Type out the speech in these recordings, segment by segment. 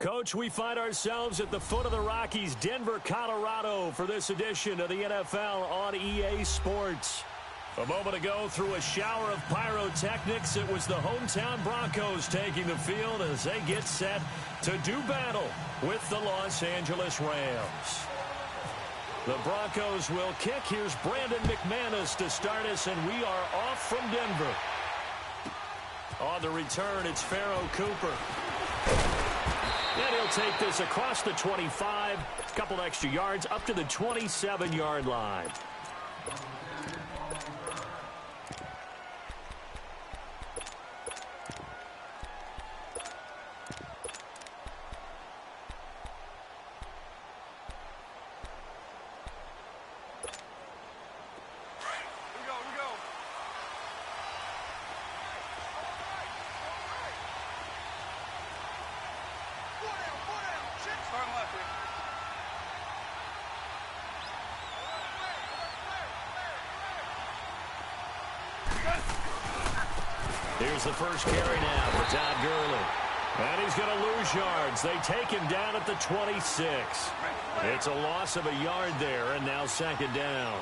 Coach, we find ourselves at the foot of the Rockies, Denver, Colorado, for this edition of the NFL on EA Sports. A moment ago, through a shower of pyrotechnics, it was the hometown Broncos taking the field as they get set to do battle with the Los Angeles Rams. The Broncos will kick. Here's Brandon McManus to start us, and we are off from Denver. On the return, it's Pharaoh Cooper. And he'll take this across the 25, a couple extra yards, up to the 27-yard line. Here's the first carry now for Todd Gurley. And he's going to lose yards. They take him down at the 26. It's a loss of a yard there, and now second down.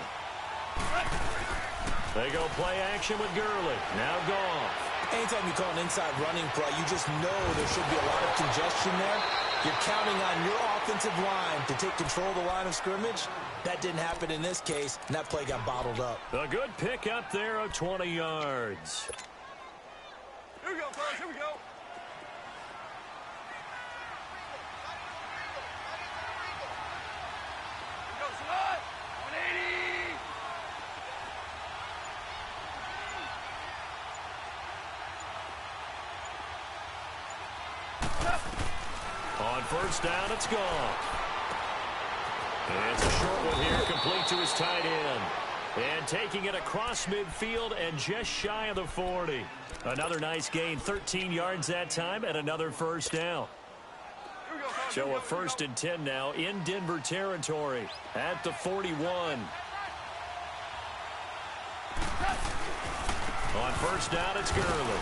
They go play action with Gurley. Now Goff. Anytime you call an inside running play, you just know there should be a lot of congestion there. You're counting on your offensive line to take control of the line of scrimmage. That didn't happen in this case, and that play got bottled up. A good pick up there of 20 yards. Here we go, fellas. Here we go. Here goes Slot. 180. On first down, it's gone. And it's a short one here, complete to his tight end. And taking it across midfield and just shy of the 40. Another nice gain, 13 yards that time, and another first down. So a 1st and 10 now in Denver territory at the 41. On first down, it's Gurley.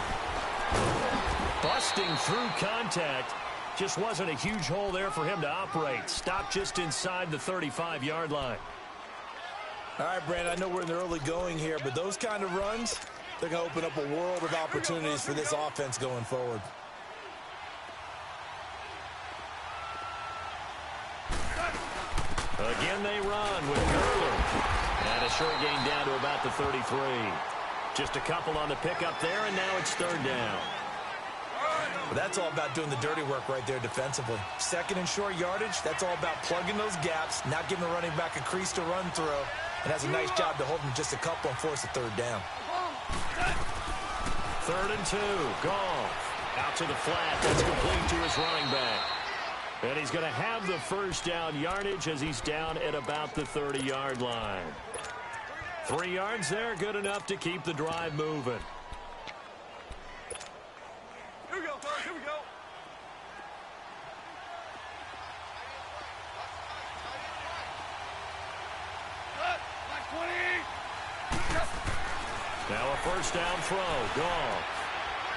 Busting through contact. Just wasn't a huge hole there for him to operate. Stopped just inside the 35-yard line. All right, Brandon, I know we're in the early going here, but those kind of runs, they're going to open up a world of opportunities for this offense going forward. Again, they run with Gurley. And a short gain down to about the 33. Just a couple on the pickup there, and now it's third down. Well, that's all about doing the dirty work right there defensively. Second and short yardage, that's all about plugging those gaps, not giving the running back a crease to run through, and has a nice job to hold him just a couple and force a third down. 3rd and 2, Goff. Out to the flat, that's complete to his running back. And he's going to have the first down yardage as he's down at about the 30-yard line. 3 yards there, good enough to keep the drive moving. Here we go, fellas. Here we go. Like 20. Now a first down throw. Goff.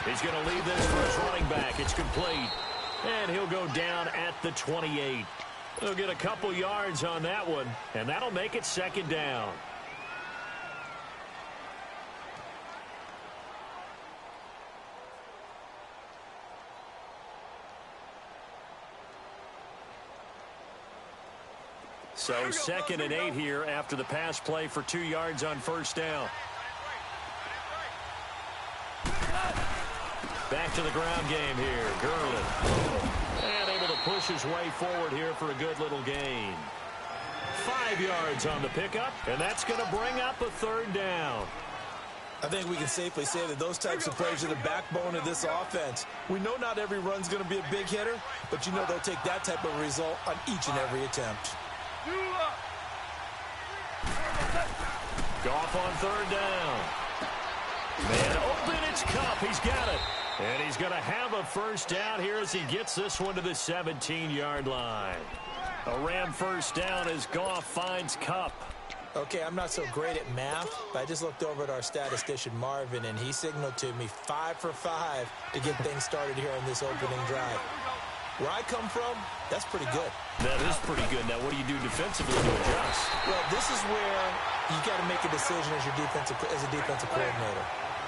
He's going to lead this for his running back. It's complete. And he'll go down at the 28. He'll get a couple yards on that one, and that'll make it second down. So 2nd and 8 here after the pass play for 2 yards on first down. Back to the ground game here. Gurley. And able to push his way forward here for a good little gain. 5 yards on the pickup, and that's going to bring up a third down. I think we can safely say that those types of plays are the backbone of this offense. We know not every run's going to be a big hitter, but you know they'll take that type of result on each and every attempt. Goff on third down. Man open, it's Kupp. He's got it. And he's going to have a first down here as he gets this one to the 17-yard line. A Ram first down as Goff finds Kupp. Okay, I'm not so great at math, but I just looked over at our statistician, Marvin, and he signaled to me 5 for 5 to get things started here on this opening drive. Where I come from, that's pretty good. That is pretty good. Now, what do you do defensively to adjust? Well, this is where you got to make a decision as a defensive coordinator.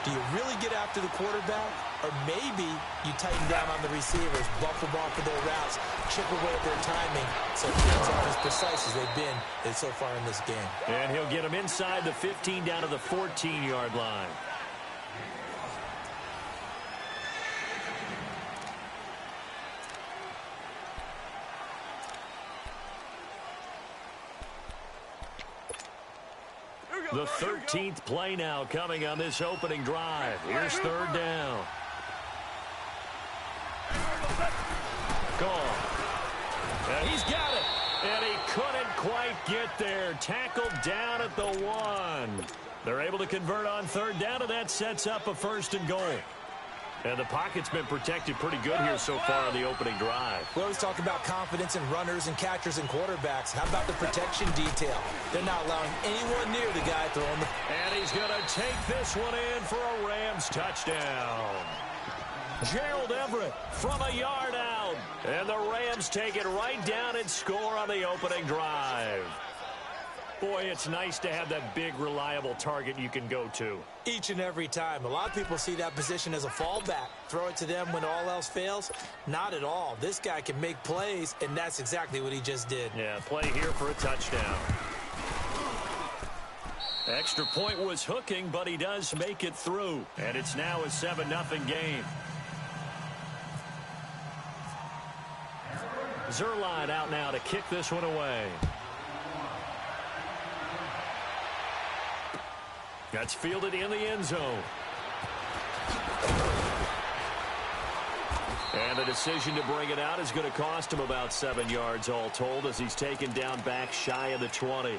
Do you really get after the quarterback? Or maybe you tighten down on the receivers, bump them off of their routes, chip away at their timing, so things aren't as precise as they've been so far in this game. And he'll get them inside the 15 down to the 14-yard line. The 13th play now coming on this opening drive. Here's third down. Gone. And he's got it. And he couldn't quite get there. Tackled down at the 1. They're able to convert on third down, and that sets up a 1st and goal. And the pocket's been protected pretty good here so far on the opening drive. We always talk about confidence in runners and catchers and quarterbacks. How about the protection detail? They're not allowing anyone near the guy throwing the... And he's going to take this one in for a Rams touchdown. Gerald Everett from a yard out. And the Rams take it right down and score on the opening drive. Boy, it's nice to have that big, reliable target you can go to. Each and every time. A lot of people see that position as a fallback. Throw it to them when all else fails. Not at all. This guy can make plays, and that's exactly what he just did. Yeah, play here for a touchdown. Extra point was hooking, but he does make it through. And it's now a 7-0 game. Zerline out now to kick this one away. That's fielded in the end zone. And the decision to bring it out is going to cost him about 7 yards all told as he's taken down back shy of the 20.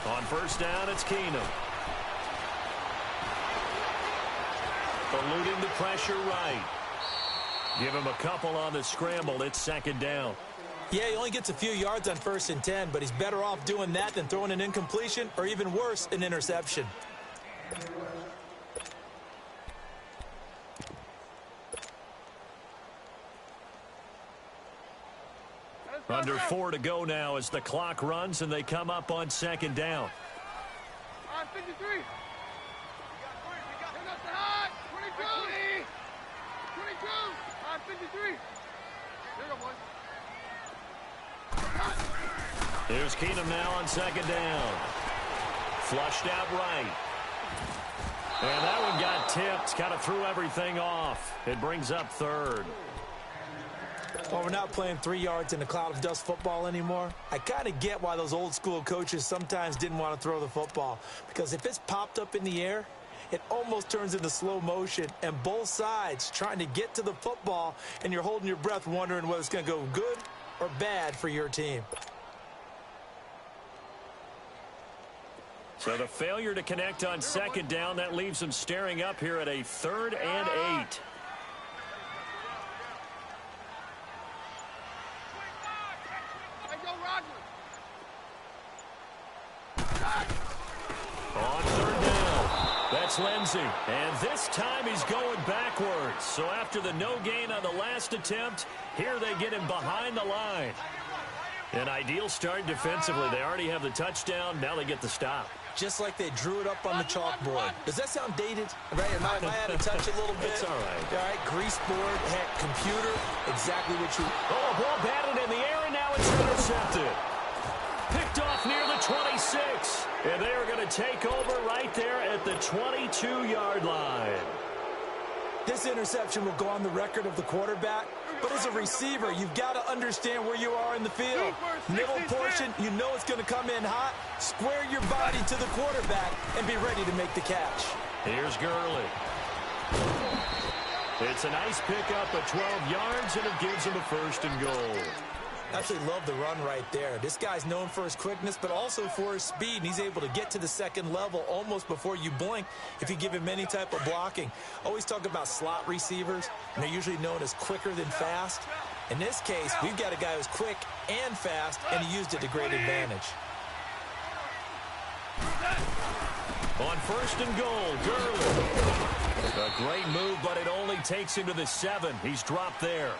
On first down, it's Keenum. Eluding the pressure right. Give him a couple on the scramble. It's second down. Yeah, he only gets a few yards on 1st and 10, but he's better off doing that than throwing an incompletion or even worse, an interception. Under 4 to go now as the clock runs and they come up on second down. 53. We got the hot. 22. 22. 53. There you go, boys. Here's Keenum now on second down. Flushed out right. And that one got tipped. Kind of threw everything off. It brings up third. Well, we're not playing 3 yards in a cloud of dust football anymore. I kind of get why those old school coaches sometimes didn't want to throw the football. Because if it's popped up in the air, it almost turns into slow motion. And both sides trying to get to the football, and you're holding your breath wondering whether it's going to go good or bad for your team. So the failure to connect on second down, that leaves them staring up here at a 3rd and 8. On third down, that's Lindsey. And this time he's going backwards. So after the no gain on the last attempt, here they get him behind the line. An ideal start defensively. They already have the touchdown. Now they get the stop. Just like they drew it up on the chalkboard. Does that sound dated? Right? Am I out of touch a little bit? It's all right. All right, grease board, heck, computer, exactly what you... Oh, ball batted in the air, and now it's intercepted. Picked off near the 26. And they are going to take over right there at the 22-yard line. This interception will go on the record of the quarterback, but as a receiver, you've got to understand where you are in the field. Middle portion, you know it's going to come in hot. Square your body to the quarterback and be ready to make the catch. Here's Gurley. It's a nice pickup of 12 yards, and it gives him a 1st and goal. Absolutely love the run right there. This guy's known for his quickness, but also for his speed, and he's able to get to the second level almost before you blink if you give him any type of blocking. Always talk about slot receivers, and they're usually known as quicker than fast. In this case, we've got a guy who's quick and fast, and he used it to great advantage. On 1st and goal, Gurley. A great move, but it only takes him to the 7. He's dropped there.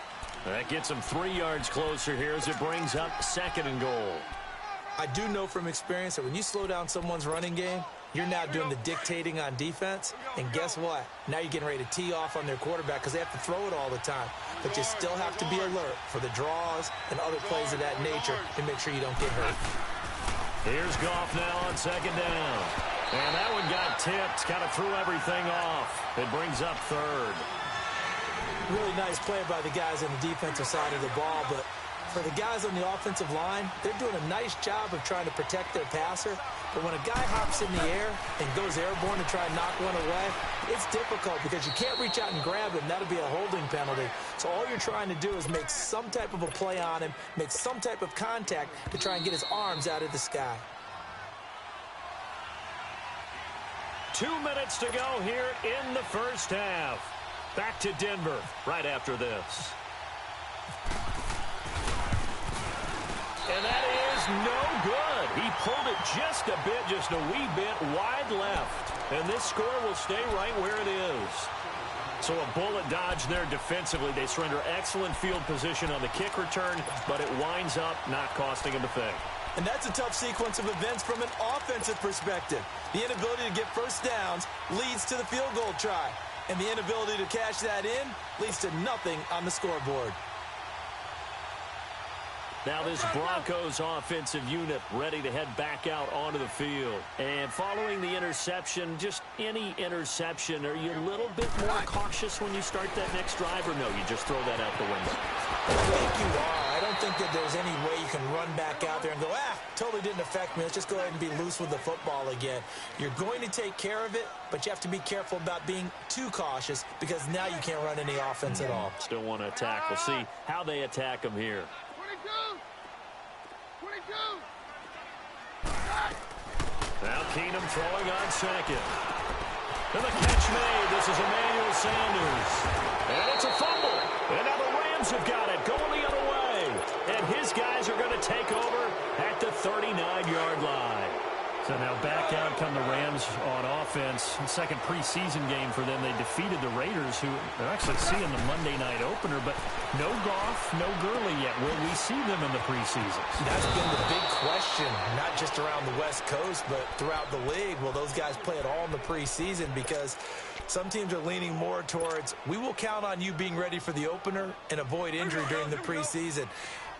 That gets him 3 yards closer here as it brings up 2nd and goal. I do know from experience that when you slow down someone's running game, you're now doing the dictating on defense. And guess what? Now you're getting ready to tee off on their quarterback because they have to throw it all the time. But you still have to be alert for the draws and other plays of that nature to make sure you don't get hurt. Here's Goff now on 2nd down. And that one got tipped, kind of threw everything off. It brings up 3rd. Really nice play by the guys on the defensive side of the ball, but for the guys on the offensive line, they're doing a nice job of trying to protect their passer. But when a guy hops in the air and goes airborne to try and knock one away, it's difficult because you can't reach out and grab him. That'll be a holding penalty. So all you're trying to do is make some type of a play on him, make some type of contact to try and get his arms out of the sky. 2 minutes to go here in the 1st half. Back to Denver right after this. And that is no good. He pulled it just a bit, just a wee bit wide left. And this score will stay right where it is. So a bullet dodge there defensively. They surrender excellent field position on the kick return, but it winds up not costing him a thing. And that's a tough sequence of events from an offensive perspective. The inability to get 1st downs leads to the field goal try. And the inability to cash that in leads to nothing on the scoreboard. Now this Broncos offensive unit ready to head back out onto the field. And following the interception, just any interception, are you a little bit more cautious when you start that next drive, or no, you just throw that out the window? I think you are. I don't think that there's any way you can run back out there and go, totally didn't affect me. Let's just go ahead and be loose with the football again. You're going to take care of it, but you have to be careful about being too cautious because now you can't run any offense at all. Still want to attack. We'll see how they attack them here. 22. Now Keenum throwing on 2nd. And the catch made. This is Emmanuel Sanders. And it's a fumble. And now the Rams have got it going the other way. And his guys are going to take over at the 39-yard line. So now back out come the Rams on offense. Second preseason game for them. They defeated the Raiders, who they're actually seeing the Monday night opener, but no Goff, no Gurley yet. Will we see them in the preseason? That's been the big question, not just around the West Coast, but throughout the league. Will those guys play it all in the preseason? Because some teams are leaning more towards, we will count on you being ready for the opener and avoid injury during the preseason.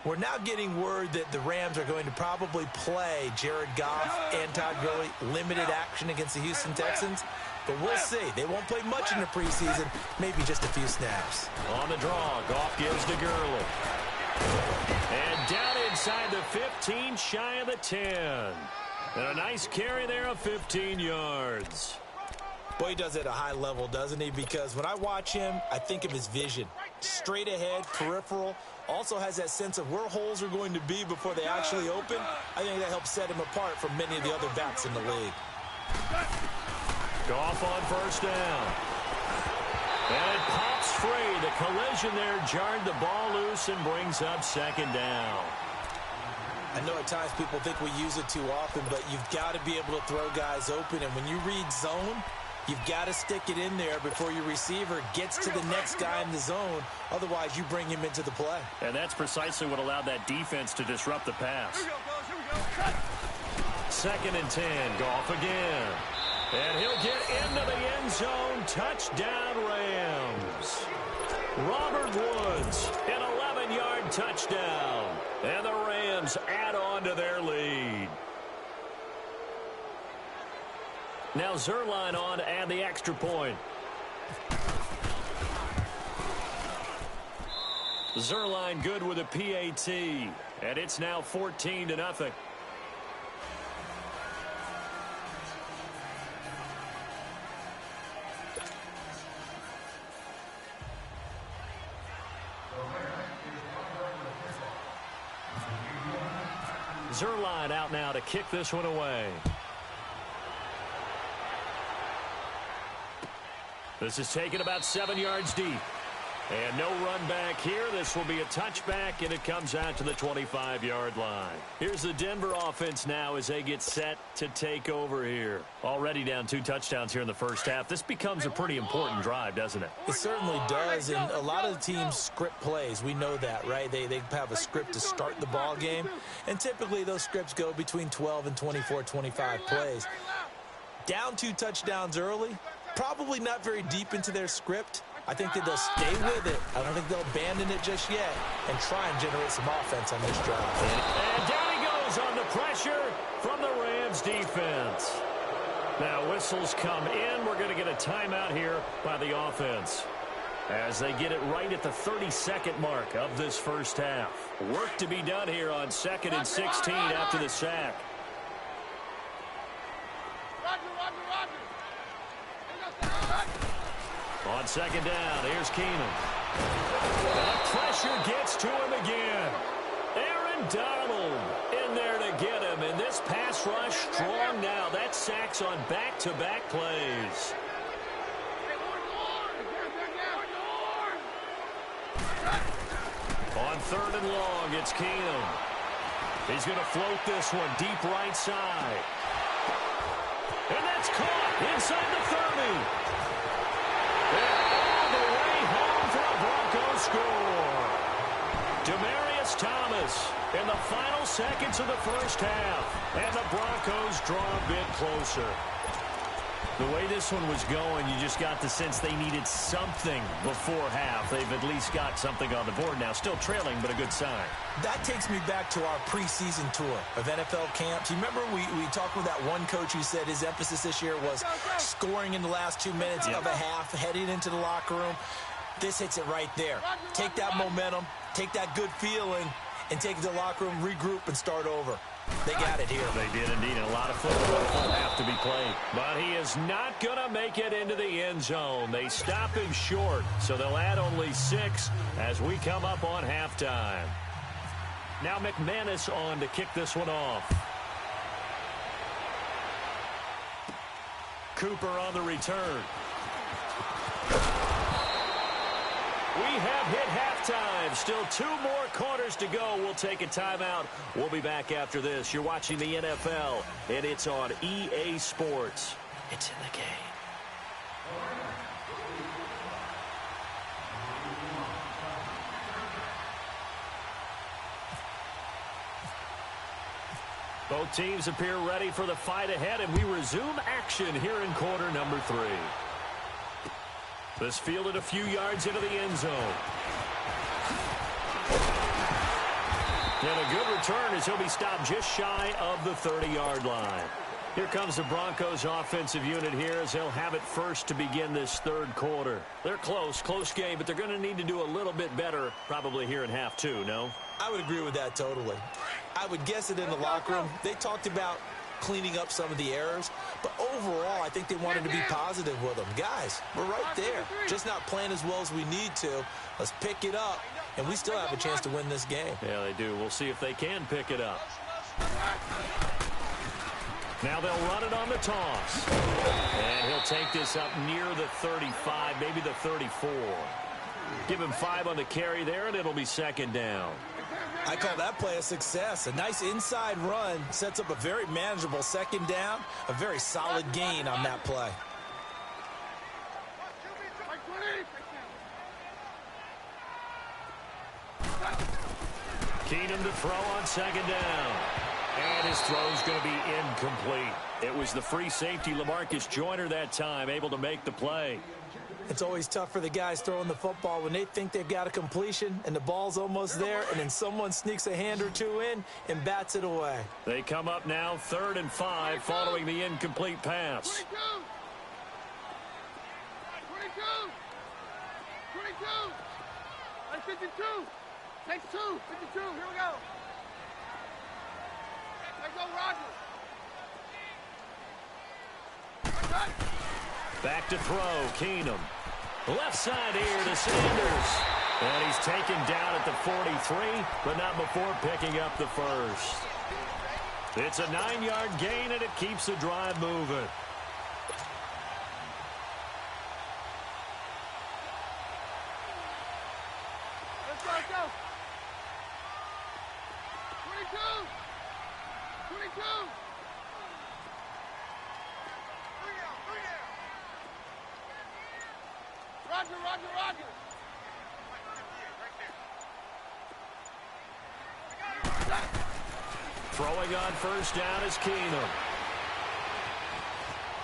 We're now getting word that the Rams are going to probably play Jared Goff and Todd Gurley limited action against the Houston Texans. But we'll see. They won't play much in the preseason, maybe just a few snaps. On the draw, Goff gives to Gurley. And down inside the 15, shy of the 10. And a nice carry there of 15 yards. Boy, he does it at a high level, doesn't he? Because when I watch him, I think of his vision. Straight ahead, peripheral. Also has that sense of where holes are going to be before they actually open. I think that helps set him apart from many of the other backs in the league. Goff on 1st down. And it pops free. The collision there jarred the ball loose and brings up 2nd down. I know at times people think we use it too often, but you've got to be able to throw guys open. And when you read zone, you've got to stick it in there before your receiver gets to the next guy in the zone. Otherwise, you bring him into the play. And that's precisely what allowed that defense to disrupt the pass. Here we go. 2nd and 10. Goff again. And he'll get into the end zone. Touchdown, Rams. Robert Woods, an 11-yard touchdown. And the Rams add on to their lead. Now Zerline on to add the extra point. Zerline good with a PAT, and it's now 14-0. Zerline out now to kick this one away. This is taken about 7 yards deep. And no run back here. This will be a touchback, and it comes out to the 25-yard line. Here's the Denver offense now as they get set to take over here. Already down 2 touchdowns here in the first half. This becomes a pretty important drive, doesn't it? It certainly does, and a lot of the teams script plays. We know that, right? They have a script to start the ball game, and typically those scripts go between 12 and 24, 25 plays. Down 2 touchdowns early, probably not very deep into their script. I think that they'll stay with it. I don't think they'll abandon it just yet and try and generate some offense on this drive. And down he goes on the pressure from the Rams defense. Now whistles come in. We're going to get a timeout here by the offense as they get it right at the 32nd mark of this first half. Work to be done here on 2nd and 16 after the sack. On 2nd down, here's Keenum. The pressure gets to him again. Aaron Donald in there to get him. And this pass rush strong now. That sacks on back-to-back plays. On 3rd and long, it's Keenum. He's going to float this one deep right side. And that's caught inside the 30. All the way home for a Broncos score. Demaryius Thomas in the final seconds of the first half. And the Broncos draw a bit closer. The way this one was going, you just got the sense they needed something before half. They've at least got something on the board now. Still trailing, but a good sign. That takes me back to our preseason tour of NFL camps. You remember we talked with that one coach who said his emphasis this year was scoring in the last 2 minutes of a half, heading into the locker room. This hits it right there. Take that momentum, take that good feeling, and take it to the locker room, regroup, and start over. They got it here. They did indeed. A lot of football will have to be played. But he is not going to make it into the end zone. They stop him short, so they'll add only 6 as we come up on halftime. Now McManus on to kick this one off. Cooper on the return. We have hit halftime. Still 2 more quarters to go. We'll take a timeout. We'll be back after this. You're watching the NFL, and it's on EA Sports. It's in the game. Both teams appear ready for the fight ahead, and we resume action here in quarter number 3. This fielded a few yards into the end zone. And a good return as he'll be stopped just shy of the 30-yard line. Here comes the Broncos offensive unit here as they'll have it first to begin this 3rd quarter. They're close game, but they're going to need to do a little bit better probably here in half 2, no? I would agree with that totally. I would guess it in the locker room. They talked about cleaning up some of the errors, but overall I think they wanted to be positive with them. Guys, we're right there, just not playing as well as we need to. Let's pick it up, and we still have a chance to win this game. Yeah, they do. We'll see if they can pick it up. Now they'll run it on the toss, and he'll take this up near the 35, maybe the 34. Give him 5 on the carry there, and it'll be 2nd down. I call that play a success. A nice inside run sets up a very manageable 2nd down, a very solid gain on that play. Keenum to throw on 2nd down. And his throw's going to be incomplete. It was the free safety, LaMarcus Joyner, that time, able to make the play. It's always tough for the guys throwing the football when they think they've got a completion and the ball's almost there, and then someone sneaks a hand or 2 in and bats it away. They come up now 3rd and 5 following the incomplete pass. 22. Hey, 52. Takes 2. 52. Here we go. Let's go, Roger. Back to throw, Keenum. Left side here to Sanders. And he's taken down at the 43, but not before picking up the first. It's a 9-yard gain, and it keeps the drive moving. Let's go. 22. 22. Roger. Throwing on first down is Keenum.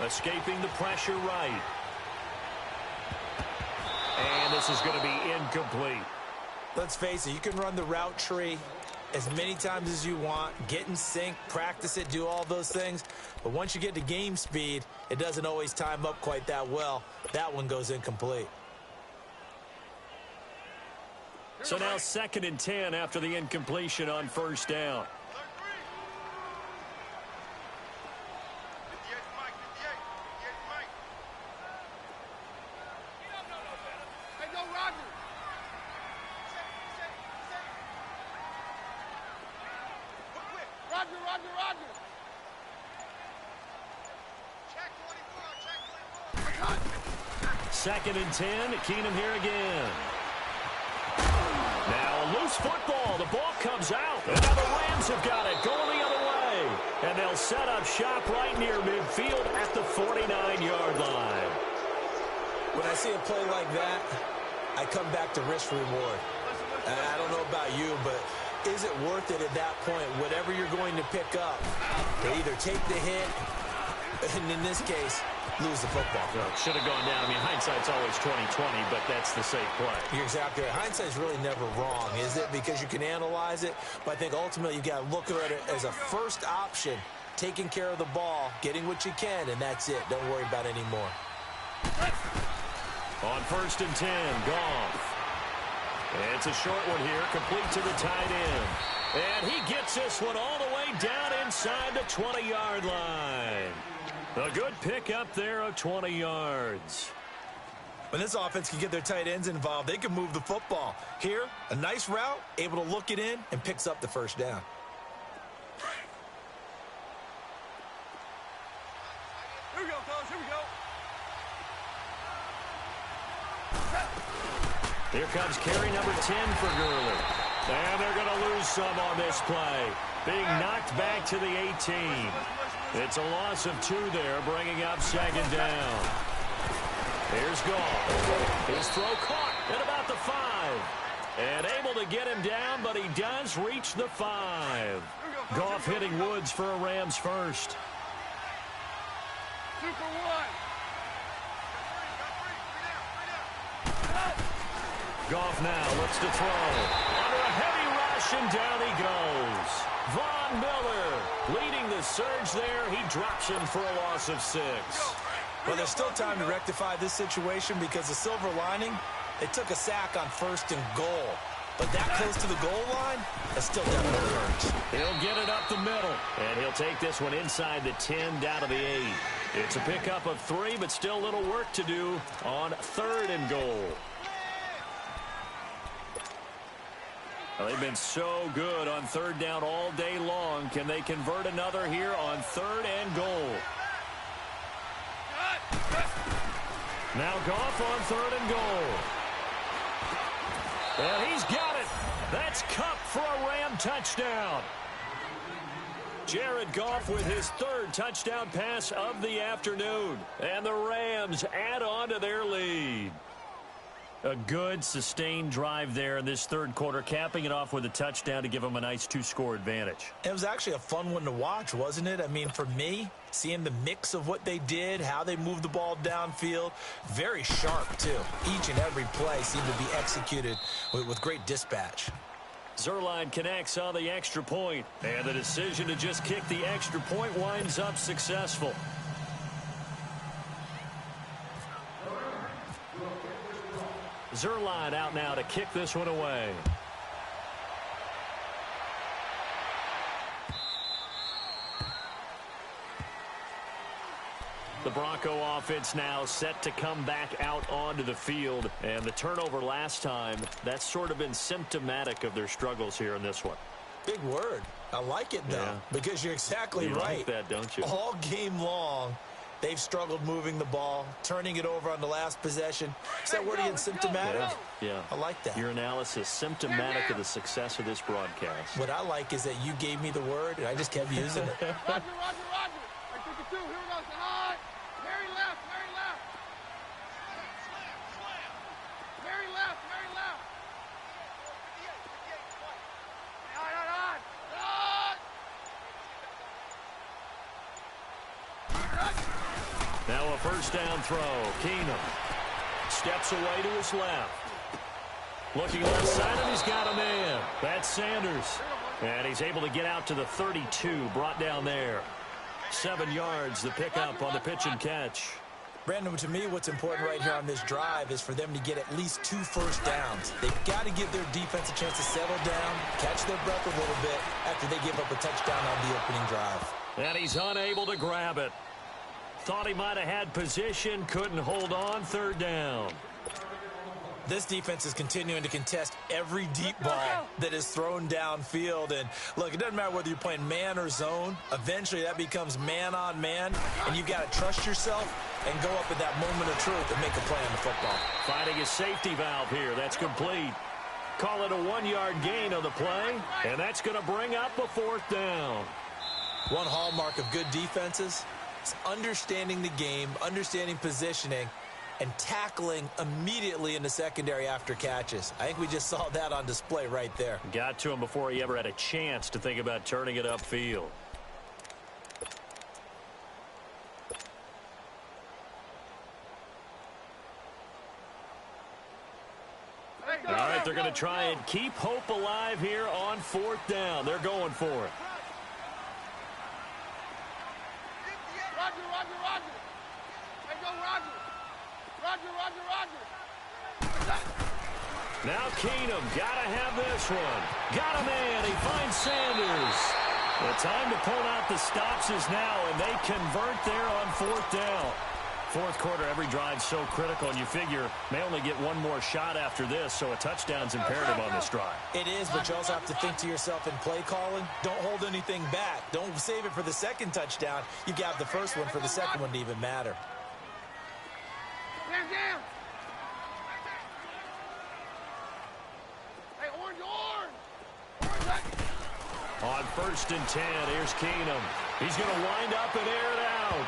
Escaping the pressure right. And this is going to be incomplete. Let's face it, you can run the route tree as many times as you want, get in sync, practice it, do all those things. But once you get to game speed, it doesn't always time up quite that well. That one goes incomplete. So now 2nd and 10 after the incompletion on first down. Roger. Check 24. 2nd and 10. Keenum here again. Now a loose football. The ball comes out. And now the Rams have got it. Going the other way. And they'll set up shop right near midfield at the 49-yard line. When I see a play like that, I come back to risk reward. I don't know about you, but is it worth it at that point? Whatever you're going to pick up, to either take the hit, and in this case, lose the football. Should have gone down. I mean, hindsight's always 20/20, but that's the safe play. You're exactly right. Hindsight's really never wrong, is it? Because you can analyze it, but I think ultimately you got to look at it as a first option, taking care of the ball, getting what you can, and that's it. Don't worry about it anymore. On 1st and 10, Goff. It's a short one here, complete to the tight end. And he gets this one all the way down inside the 20-yard line. A good pickup there of 20 yards. When this offense can get their tight ends involved, they can move the football. Here, a nice route, able to look it in, and picks up the first down. Here we go, fellas. Here we go. Here comes carry number 10 for Gurley. And they're going to lose some on this play. Being knocked back to the 18. It's a loss of 2 there, bringing up 2nd down. Here's Goff. His throw caught at about the 5. And able to get him down, but he does reach the 5. Goff hitting Woods for a Rams first. 2 for 1. Goff now looks to throw. Under a heavy rush, and down he goes. Von Miller leading the surge there. He drops him for a loss of 6. Well, there's still time to rectify this situation because the silver lining, they took a sack on 1st and goal. But that close to the goal line, that still definitely hurts. He'll get it up the middle, and he'll take this one inside the 10 down to the 8. It's a pickup of 3, but still a little work to do on 3rd and goal. Well, they've been so good on 3rd down all day long. Can they convert another here on 3rd and goal? Now Goff on 3rd and goal. And he's got it. That's Kupp for a Ram touchdown. Jared Goff with his 3rd touchdown pass of the afternoon. And the Rams add on to their lead. A good, sustained drive there in this 3rd quarter, capping it off with a touchdown to give them a nice 2-score advantage. It was actually a fun one to watch, wasn't it? I mean, for me, seeing the mix of what they did, how they moved the ball downfield, very sharp, too. Each and every play seemed to be executed with great dispatch. Zerline connects on the extra point, and the decision to just kick the extra point winds up successful. Zerline out now to kick this one away. The Bronco offense now set to come back out onto the field. And the turnover last time, that's sort of been symptomatic of their struggles here in this one. Big word. I like it, though, because you're exactly right. You like that, don't you? All game long, they've struggled moving the ball, turning it over on the last possession. Is that word again, symptomatic? Yeah. I like that. Your analysis, symptomatic of the success of this broadcast. What I like is that you gave me the word, and I just kept using it. Roger, Roger, Roger. I took it too. Here we go. Say hi. Mary left, Mary left. Mary left, Mary left. Now a first down throw. Keenum steps away to his left. Looking left side, and he's got a man. That's Sanders. And he's able to get out to the 32, brought down there. 7 yards, the pickup on the pitch and catch. Brandon, to me, what's important right here on this drive is for them to get at least 2 first downs. They've got to give their defense a chance to settle down, catch their breath a little bit after they give up a touchdown on the opening drive. And he's unable to grab it. Thought he might have had position, couldn't hold on, third down. This defense is continuing to contest every deep ball that is thrown downfield. And, look, it doesn't matter whether you're playing man or zone. Eventually, that becomes man-on-man, and you've got to trust yourself and go up at that moment of truth and make a play on the football. Finding a safety valve here. That's complete. Call it a 1-yard gain on the play, and that's going to bring up a fourth down. One hallmark of good defenses is understanding the game, understanding positioning, and tackling immediately in the secondary after catches. I think we just saw that on display right there. Got to him before he ever had a chance to think about turning it upfield. All right, they're going to try and keep hope alive here on fourth down. They're going for it. Roger, Roger, Roger. Hey, go, Roger. Roger, Roger, Roger. Now Keenum, gotta have this one. Got a man, he finds Sanders. The time to pull out the stops is now, and they convert there on fourth down. Fourth quarter, every drive's so critical, and you figure may only get one more shot after this, so a touchdown's imperative on this drive. It is, but you also have to think to yourself in play calling, don't hold anything back. Don't save it for the second touchdown. You got the first one for the second one to even matter. Hands down. Hey, orange, orange. Orange. On 1st and 10, here's Keenum. He's going to wind up and air it out.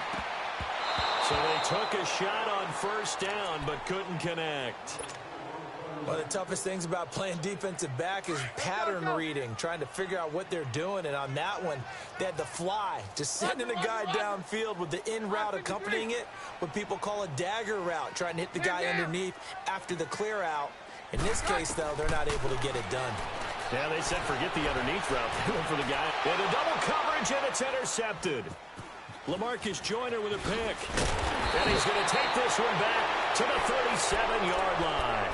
So they took a shot on first down, but couldn't connect. One of the toughest things about playing defensive back is pattern reading, trying to figure out what they're doing. And on that one, they had the fly, just sending a guy downfield with the in route accompanying it, what people call a dagger route, trying to hit the guy underneath after the clear out. In this case, though, they're not able to get it done. Yeah, they said forget the underneath route. They went for the guy. And a double coverage, and it's intercepted. LaMarcus Joyner with a pick. And he's going to take this one back to the 37-yard line.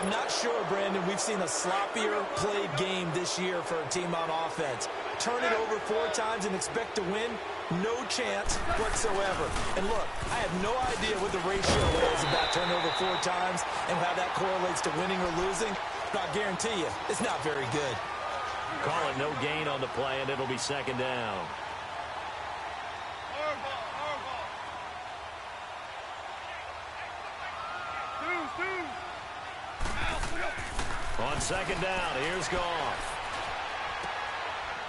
I'm not sure, Brandon, we've seen a sloppier played game this year for a team on offense. Turn it over 4 times and expect to win? No chance whatsoever. And look, I have no idea what the ratio is about turnover 4 times and how that correlates to winning or losing. But I guarantee you, it's not very good. Call it no gain on the play, and it'll be second down. On second down, here's Goff.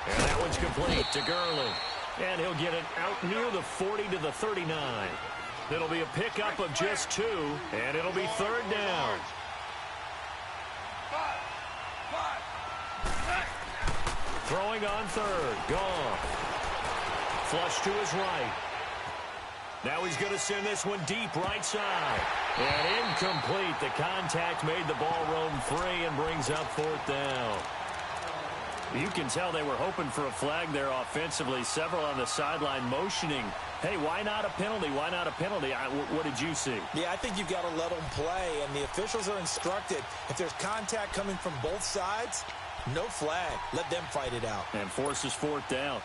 And that one's complete to Gurley. And he'll get it out near the 40 to the 39. It'll be a pickup of just 2, and it'll be third down. Throwing on third, Goff. Flush to his right. Now he's going to send this one deep right side. And incomplete. The contact made the ball roam free and brings up fourth down. You can tell they were hoping for a flag there offensively. Several on the sideline motioning, hey, why not a penalty? Why not a penalty? What did you see? Yeah, I think you've got to let them play, and the officials are instructed. If there's contact coming from both sides, no flag. Let them fight it out. And forces fourth down.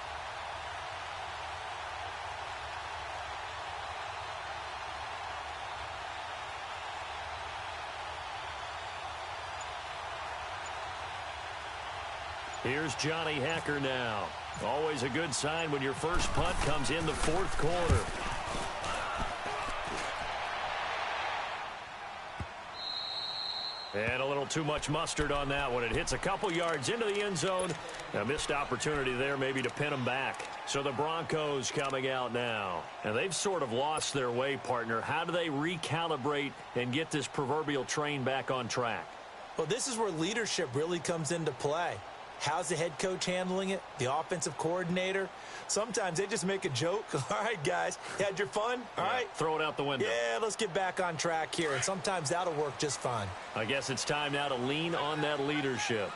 Here's Johnny Hacker now. Always a good sign when your first punt comes in the fourth quarter. And a little too much mustard on that one. It hits a couple yards into the end zone. A missed opportunity there maybe to pin them back. So the Broncos coming out now. And they've sort of lost their way, partner. How do they recalibrate and get this proverbial train back on track? Well, this is where leadership really comes into play. How's the head coach handling it? The offensive coordinator? Sometimes they just make a joke. All right, guys, you had your fun? All right. Throw it out the window. Yeah, let's get back on track here. And sometimes that'll work just fine. I guess it's time now to lean on that leadership.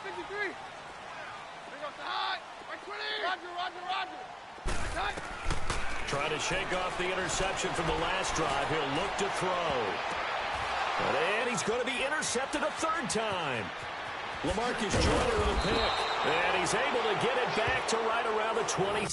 53. Here goes the high. 20. Roger. Trying to shake off the interception from the last drive. He'll look to throw. And he's going to be intercepted a third time. Lamarcus Joyner with a pick. And he's able to get it back to right around the 20.